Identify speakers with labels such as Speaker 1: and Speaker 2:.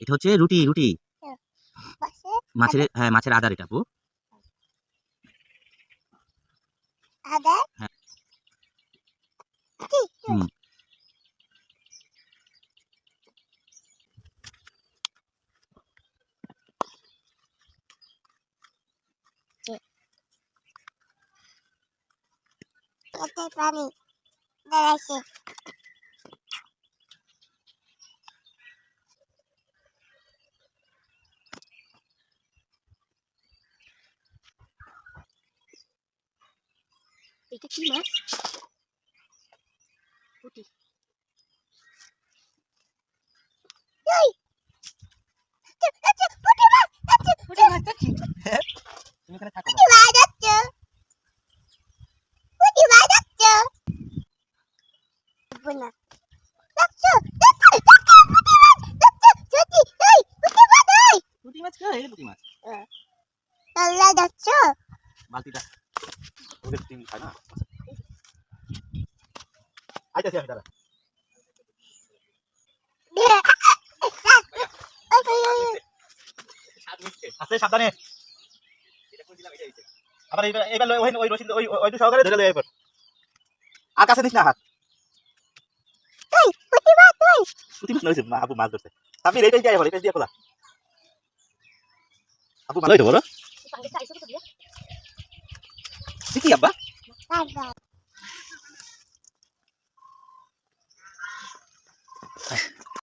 Speaker 1: এটা হচ্ছে রুটি রুটি মাছের, হ্যাঁ মাছের আদার এটা আপু। হ্যাঁ। হুম।
Speaker 2: পানি দাঁড়াইছে এটা কি মাছ? পুঁটি।
Speaker 1: তুমি এখানে থাকো। পুঁটি মাছ কই? এই পুঁটি মাছ। বালতিটা ওদের টিম খায় না। আইতাছি আমি, দাঁড়া। আস্তে সাবধানে। আবার এইবার ওই রশি ওই সহকারে ধরে লই এবার। আর কাছে দিস না হাত। পুঁটি মাছ নইছে, আপু মাছ ধরছে। আপনি এইটাই দিয়ে বল, এইটাই দিয়ে খোলা। আপু ভালোই তো বলো। কি আব্বা?